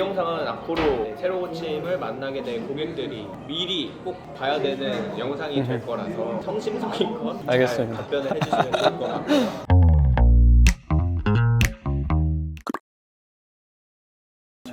영상은 앞으로 새로 고침을 만나게 될 고객들이 미리 꼭 봐야 되는 영상이 될 거라서 성심성의껏 잘 알겠습니다. 답변을 해주시면 좋을 것 같고요.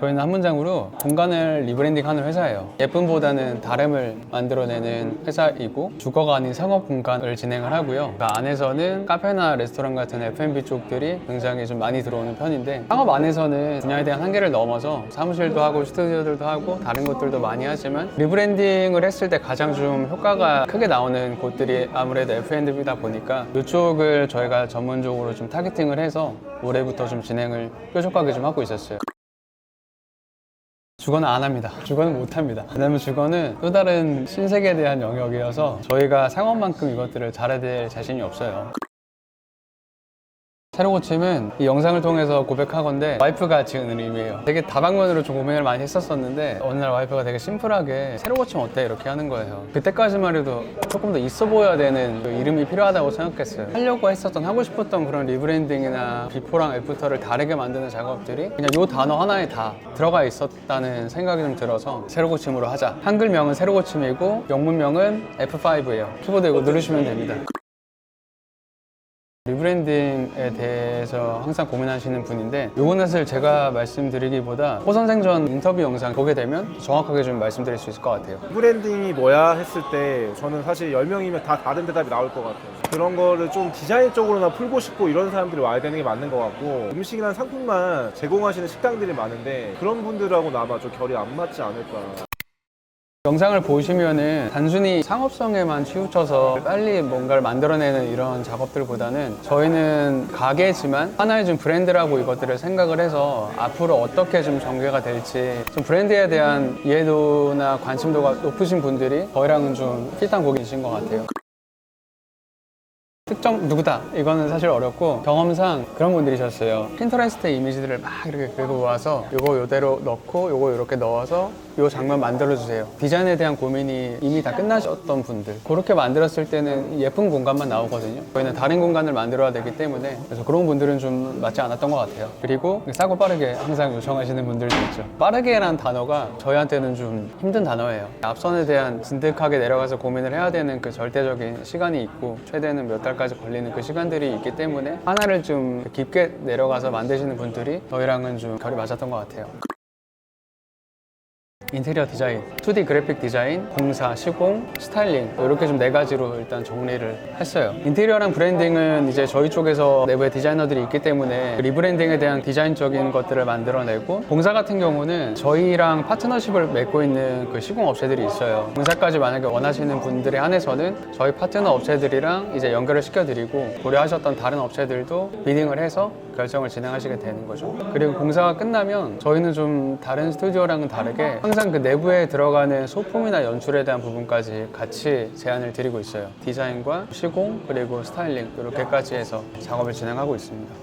저희는 한 문장으로 공간을 리브랜딩하는 회사예요. 예쁨보다는 다름을 만들어내는 회사이고 주거가 아닌 상업 공간을 진행을 하고요. 그 안에서는 카페나 레스토랑 같은 F&B 쪽들이 굉장히 좀 많이 들어오는 편인데 상업 안에서는 분야에 대한 한계를 넘어서 사무실도 하고 스튜디오들도 하고 다른 곳들도 많이 하지만 리브랜딩을 했을 때 가장 좀 효과가 크게 나오는 곳들이 아무래도 F&B다 보니까 이쪽을 저희가 전문적으로 좀 타겟팅을 해서 올해부터 좀 진행을 뾰족하게 좀 하고 있었어요. 주거는 안 합니다. 주거는 못 합니다. 왜냐면 주거는 또 다른 신세계에 대한 영역이어서 저희가 상업만큼 이것들을 잘해야 될 자신이 없어요. 새로 고침은 이 영상을 통해서 고백하건대 와이프가 지은 의미예요. 되게 다방면으로 좀 고민을 많이 했었었는데 어느 날 와이프가 되게 심플하게 새로 고침 어때? 이렇게 하는 거예요. 그때까지만 해도 조금 더 있어 보여야 되는 그 이름이 필요하다고 생각했어요. 하려고 했었던 하고 싶었던 그런 리브랜딩이나 비포랑 애프터를 다르게 만드는 작업들이 그냥 이 단어 하나에 다 들어가 있었다는 생각이 좀 들어서 새로 고침으로 하자. 한글명은 새로 고침이고 영문명은 F5예요. 키보드 이거 누르시면 됩니다. 리브랜딩에 대해서 항상 고민하시는 분인데 요거는 사실 제가 말씀드리기보다 호선생전 인터뷰 영상 보게 되면 정확하게 좀 말씀드릴 수 있을 것 같아요. 브랜딩이 뭐야 했을 때 저는 사실 10명이면 다 다른 대답이 나올 것 같아요. 그런 거를 좀 디자인적으로나 풀고 싶고 이런 사람들이 와야 되는 게 맞는 것 같고 음식이나 상품만 제공하시는 식당들이 많은데 그런 분들하고는 아마 좀 결이 안 맞지 않을까. 영상을 보시면은 단순히 상업성에만 치우쳐서 빨리 뭔가를 만들어내는 이런 작업들보다는 저희는 가게지만 하나의 좀 브랜드라고 이것들을 생각을 해서 앞으로 어떻게 좀 전개가 될지 좀 브랜드에 대한 이해도나 관심도가 높으신 분들이 저희랑은 좀 필요한 고객이신 것 같아요. 특정 누구다 이거는 사실 어렵고 경험상 그런 분들이셨어요. 핀터레스트 이미지들을 막 이렇게 긁어 모아서 요거 요대로 넣고 요거 이렇게 넣어서 요 장면 만들어 주세요. 디자인에 대한 고민이 이미 다 끝나셨던 분들 그렇게 만들었을 때는 예쁜 공간만 나오거든요. 저희는 다른 공간을 만들어야 되기 때문에 그래서 그런 분들은 좀 맞지 않았던 것 같아요. 그리고 싸고 빠르게 항상 요청하시는 분들도 있죠. 빠르게라는 단어가 저희한테는 좀 힘든 단어예요. 앞선에 대한 진득하게 내려가서 고민을 해야 되는 그 절대적인 시간이 있고 최대는 몇 달까지 걸리는 그 시간들이 있기 때문에 하나를 좀 깊게 내려가서 만드시는 분들이 저희랑은 좀 결이 맞았던 것 같아요. 인테리어 디자인, 2D 그래픽 디자인, 공사, 시공, 스타일링 이렇게 좀 4가지로 일단 정리를 했어요. 인테리어랑 브랜딩은 이제 저희 쪽에서 내부에 디자이너들이 있기 때문에 리브랜딩에 대한 디자인적인 것들을 만들어내고 공사 같은 경우는 저희랑 파트너십을 맺고 있는 그 시공 업체들이 있어요. 공사까지 만약에 원하시는 분들에 한해서는 저희 파트너 업체들이랑 이제 연결을 시켜드리고 고려하셨던 다른 업체들도 비딩을 해서 결정을 진행하시게 되는 거죠. 그리고 공사가 끝나면 저희는 좀 다른 스튜디오랑은 다르게 항상 그 내부에 들어가는 소품이나 연출에 대한 부분까지 같이 제안을 드리고 있어요. 디자인과 시공 그리고 스타일링 이렇게까지 해서 작업을 진행하고 있습니다.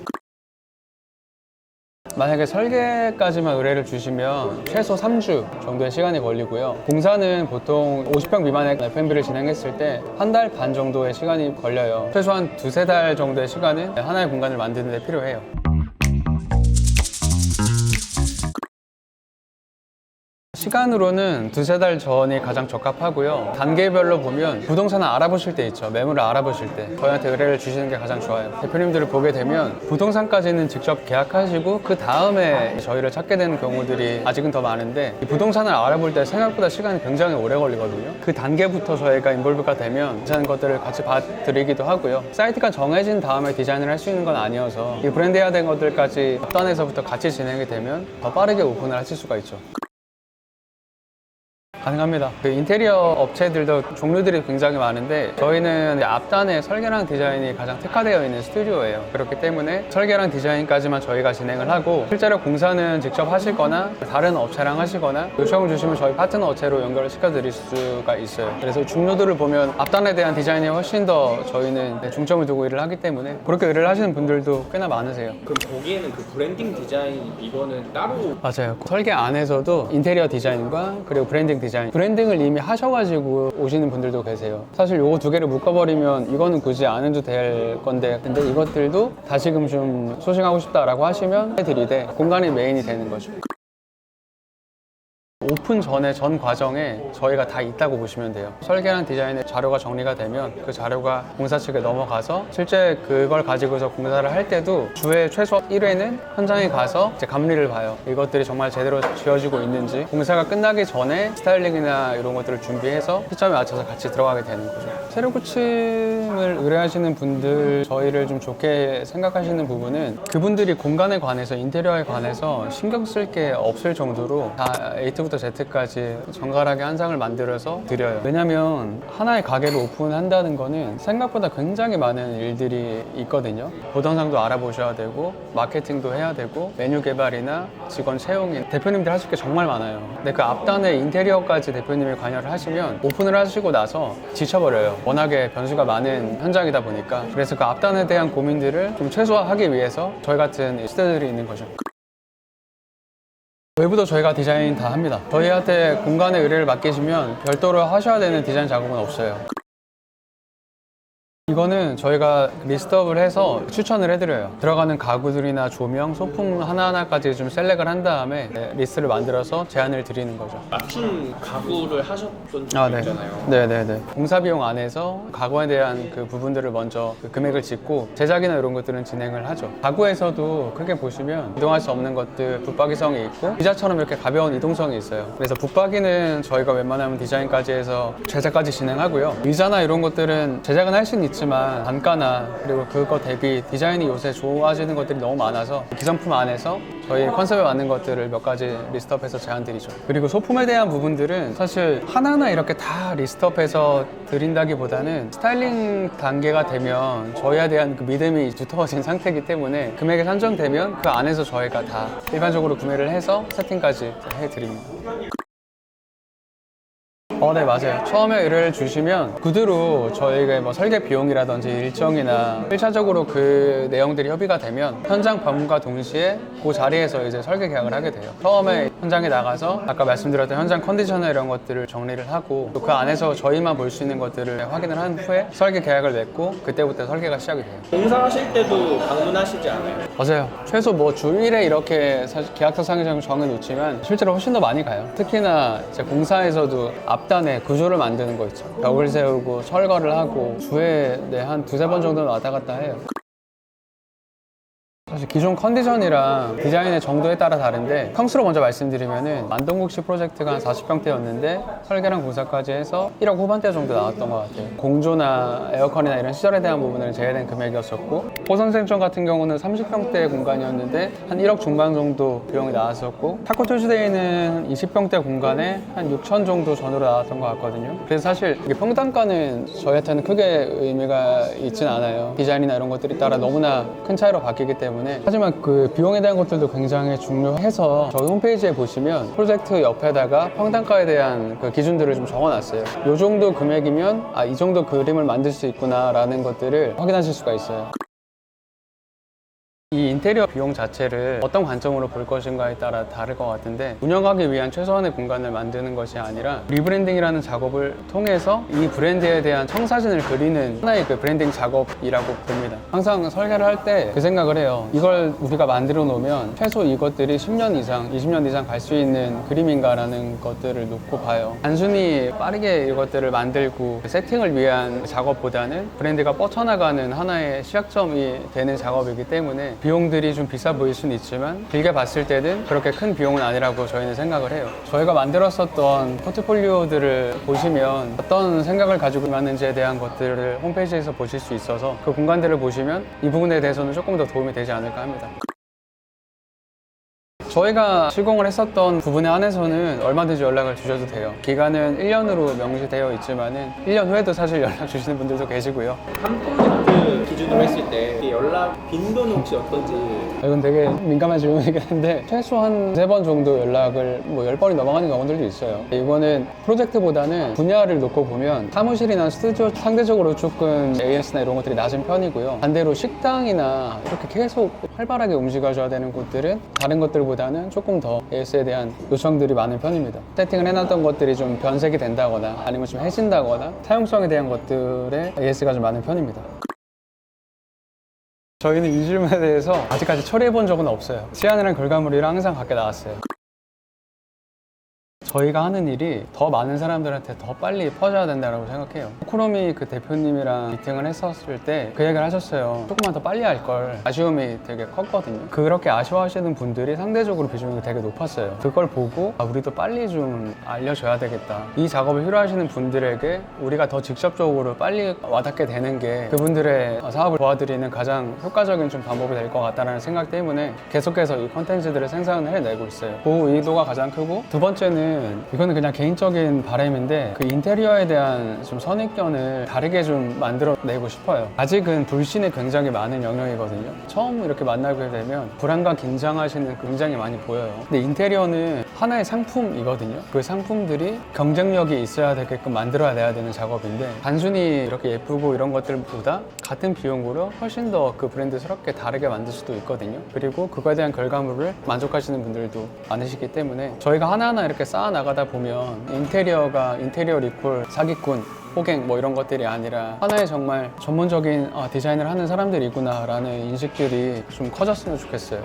만약에 설계까지만 의뢰를 주시면 최소 3주 정도의 시간이 걸리고요. 공사는 보통 50평 미만의 F&B를 진행했을 때 한 달 반 정도의 시간이 걸려요. 최소한 2~3달 정도의 시간은 하나의 공간을 만드는 데 필요해요. 시간으로는 2~3달 전이 가장 적합하고요. 단계별로 보면 부동산을 알아보실 때 있죠. 매물을 알아보실 때 저희한테 의뢰를 주시는 게 가장 좋아요. 대표님들을 보게 되면 부동산까지는 직접 계약하시고 그 다음에 저희를 찾게 되는 경우들이 아직은 더 많은데 이 부동산을 알아볼 때 생각보다 시간이 굉장히 오래 걸리거든요. 그 단계부터 저희가 인볼브가 되면 괜찮은 것들을 같이 봐드리기도 하고요. 사이트가 정해진 다음에 디자인을 할 수 있는 건 아니어서 이 브랜드해야 되는 것들까지 앞단에서부터 같이 진행이 되면 더 빠르게 오픈을 하실 수가 있죠. 가능합니다. 그 인테리어 업체들도 종류들이 굉장히 많은데 저희는 앞단에 설계랑 디자인이 가장 특화되어 있는 스튜디오예요. 그렇기 때문에 설계랑 디자인까지만 저희가 진행을 하고 실제로 공사는 직접 하시거나 다른 업체랑 하시거나 요청을 주시면 저희 파트너 업체로 연결을 시켜드릴 수가 있어요. 그래서 종류들을 보면 앞단에 대한 디자인이 훨씬 더 저희는 중점을 두고 일을 하기 때문에 그렇게 일을 하시는 분들도 꽤나 많으세요. 그럼 거기에는 그 브랜딩 디자인 이거는 따로 맞아요. 설계 안에서도 인테리어 디자인과 그리고 브랜딩 디자인 브랜딩을 이미 하셔가지고 오시는 분들도 계세요. 사실 요거 2개를 묶어버리면 이거는 굳이 안 해도 될 건데 근데 이것들도 다시금 좀 소싱하고 싶다라고 하시면 해드리되 공간이 메인이 되는 거죠. 오픈 전에 전 과정에 저희가 다 있다고 보시면 돼요. 설계랑 디자인의 자료가 정리가 되면 그 자료가 공사 측에 넘어가서 실제 그걸 가지고서 공사를 할 때도 주에 최소 1회는 현장에 가서 이제 감리를 봐요. 이것들이 정말 제대로 지어지고 있는지, 공사가 끝나기 전에 스타일링이나 이런 것들을 준비해서 시점에 맞춰서 같이 들어가게 되는 거죠. 세로 고침을 의뢰하시는 분들, 저희를 좀 좋게 생각하시는 부분은 그분들이 공간에 관해서, 인테리어에 관해서 신경 쓸 게 없을 정도로 다 A부터 Z까지 정갈하게 한 장을 만들어서 드려요. 왜냐면 하나의 가게를 오픈한다는 거는 생각보다 굉장히 많은 일들이 있거든요. 보던상도 알아보셔야 되고, 마케팅도 해야 되고, 메뉴 개발이나 직원 채용이, 대표님들 하실 게 정말 많아요. 근데 그 앞단에 인테리어까지 대표님이 관여를 하시면 오픈을 하시고 나서 지쳐버려요. 워낙에 변수가 많은 현장이다 보니까. 그래서 그 앞단에 대한 고민들을 좀 최소화하기 위해서 저희 같은 시대들이 있는 거죠. 외부도 저희가 디자인 다 합니다. 저희한테 공간의 의뢰를 맡기시면 별도로 하셔야 되는 디자인 작업은 없어요. 이거는 저희가 리스트업을 해서 추천을 해드려요. 들어가는 가구들이나 조명, 소품 하나하나까지 좀 셀렉을 한 다음에 리스트를 만들어서 제안을 드리는 거죠. 맞춤 가구를 하셨던 적이 네. 있잖아요. 네네네. 공사 비용 안에서 가구에 대한 그 부분들을 먼저 그 금액을 짓고 제작이나 이런 것들은 진행을 하죠. 가구에서도 크게 보시면 이동할 수 없는 것들, 붙박이성이 있고 기자처럼 이렇게 가벼운 이동성이 있어요. 그래서 붙박이는 저희가 웬만하면 디자인까지 해서 제작까지 진행하고요. 의자나 이런 것들은 제작은 할 수는 있지만 단가나 그리고 그거 대비 디자인이 요새 좋아지는 것들이 너무 많아서 기성품 안에서 저희 컨셉에 맞는 것들을 몇 가지 리스트업해서 제안드리죠. 그리고 소품에 대한 부분들은 사실 하나하나 이렇게 다 리스트업해서 드린다기보다는 스타일링 단계가 되면 저희에 대한 그 믿음이 두터워진 상태이기 때문에 금액이 산정되면 그 안에서 저희가 다 일반적으로 구매를 해서 세팅까지 해드립니다. 네, 맞아요. 처음에 의뢰를 주시면 그대로 저희가 뭐 설계 비용이라든지 일정이나 1차적으로 그 내용들이 협의가 되면 현장 방문과 동시에 그 자리에서 이제 설계 계약을 하게 돼요. 처음에 현장에 나가서 아까 말씀드렸던 현장 컨디션이나 이런 것들을 정리를 하고 또 그 안에서 저희만 볼 수 있는 것들을 확인을 한 후에 설계 계약을 맺고 그때부터 설계가 시작이 돼요. 공사하실 때도 방문하시지 않아요? 맞아요. 최소 뭐 주일에 이렇게 사실 계약서상에 정해놓지만 실제로 훨씬 더 많이 가요. 특히나 이제 공사에서도 앞단에 구조를 만드는 거 있죠. 벽을 세우고 철거를 하고 주에 한 두세 번 정도는 왔다 갔다 해요. 사실 기존 컨디션이랑 디자인의 정도에 따라 다른데 평수로 먼저 말씀드리면은 만동국시 프로젝트가 한 40평대였는데 설계랑 공사까지 해서 1억 후반대 정도 나왔던 것 같아요. 공조나 에어컨이나 이런 시설에 대한 부분을 제외된 금액이었었고 호선생촌 같은 경우는 30평대 공간이었는데 한 1억 중반 정도 비용이 나왔었고 타코투즈데이는 20평대 공간에 한 6천 정도 전후로 나왔던 것 같거든요. 그래서 사실 이게 평단가는 저희한테는 크게 의미가 있진 않아요. 디자인이나 이런 것들이 따라 너무나 큰 차이로 바뀌기 때문에 하지만 그 비용에 대한 것들도 굉장히 중요해서 저희 홈페이지에 보시면 프로젝트 옆에다가 평단가에 대한 그 기준들을 좀 적어놨어요. 이 정도 금액이면 이 정도 그림을 만들 수 있구나 라는 것들을 확인하실 수가 있어요. 이 인테리어 비용 자체를 어떤 관점으로 볼 것인가에 따라 다를 것 같은데 운영하기 위한 최소한의 공간을 만드는 것이 아니라 리브랜딩이라는 작업을 통해서 이 브랜드에 대한 청사진을 그리는 하나의 그 브랜딩 작업이라고 봅니다. 항상 설계를 할 때 그 생각을 해요. 이걸 우리가 만들어 놓으면 최소 이것들이 10년 이상, 20년 이상 갈 수 있는 그림인가라는 것들을 놓고 봐요. 단순히 빠르게 이것들을 만들고 세팅을 위한 작업보다는 브랜드가 뻗쳐나가는 하나의 시작점이 되는 작업이기 때문에 비용들이 좀 비싸 보일 수는 있지만 길게 봤을 때는 그렇게 큰 비용은 아니라고 저희는 생각을 해요. 저희가 만들었었던 포트폴리오들을 보시면 어떤 생각을 가지고 있는지에 대한 것들을 홈페이지에서 보실 수 있어서 그 공간들을 보시면 이 부분에 대해서는 조금 더 도움이 되지 않을까 합니다. 저희가 시공을 했었던 부분에 한해서는 얼마든지 연락을 주셔도 돼요. 기간은 1년으로 명시되어 있지만은 1년 후에도 사실 연락 주시는 분들도 계시고요. 한 프로젝트 기준으로 했을 때 연락 빈도는 혹시 어떤지? 이건 되게 민감한 질문이긴 한데 최소 한 3번 정도 연락을 10번이 넘어가는 경우들도 있어요. 이거는 프로젝트보다는 분야를 놓고 보면 사무실이나 스튜디오 상대적으로 조금 AS나 이런 것들이 낮은 편이고요. 반대로 식당이나 이렇게 계속 활발하게 움직여줘야 되는 곳들은 다른 것들보다는 조금 더 AS에 대한 요청들이 많은 편입니다. 세팅을 해놨던 것들이 좀 변색이 된다거나 아니면 좀 해진다거나 사용성에 대한 것들에 AS가 좀 많은 편입니다. 저희는 이 질문에 대해서 아직까지 처리해 본 적은 없어요. 시안이랑 결과물이랑 항상 밖에 나왔어요. 저희가 하는 일이 더 많은 사람들한테 더 빨리 퍼져야 된다고 생각해요. 코코노미 그 대표님이랑 미팅을 했었을 때 그 얘기를 하셨어요. 조금만 더 빨리 할 걸. 아쉬움이 되게 컸거든요. 그렇게 아쉬워하시는 분들이 상대적으로 비중이 되게 높았어요. 그걸 보고 우리도 빨리 좀 알려줘야 되겠다. 이 작업을 필요하시는 분들에게 우리가 더 직접적으로 빨리 와닿게 되는 게 그분들의 사업을 도와드리는 가장 효과적인 좀 방법이 될 것 같다는 생각 때문에 계속해서 이 컨텐츠들을 생산을 해내고 있어요. 그 의도가 가장 크고, 두 번째는 이거는 그냥 개인적인 바람인데 그 인테리어에 대한 좀 선입견을 다르게 좀 만들어내고 싶어요. 아직은 불신이 굉장히 많은 영역이거든요. 처음 이렇게 만나게 되면 불안과 긴장하시는 굉장히 많이 보여요. 근데 인테리어는 하나의 상품이거든요. 그 상품들이 경쟁력이 있어야 되게끔 만들어내야 되는 작업인데, 단순히 이렇게 예쁘고 이런 것들보다 같은 비용으로 훨씬 더 그 브랜드스럽게 다르게 만들 수도 있거든요. 그리고 그거에 대한 결과물을 만족하시는 분들도 많으시기 때문에 저희가 하나하나 이렇게 쌓아 나가다 보면 인테리어가 인테리어 리콜, 사기꾼, 호갱 뭐 이런 것들이 아니라 하나의 정말 전문적인 디자인을 하는 사람들이구나 라는 인식들이 좀 커졌으면 좋겠어요.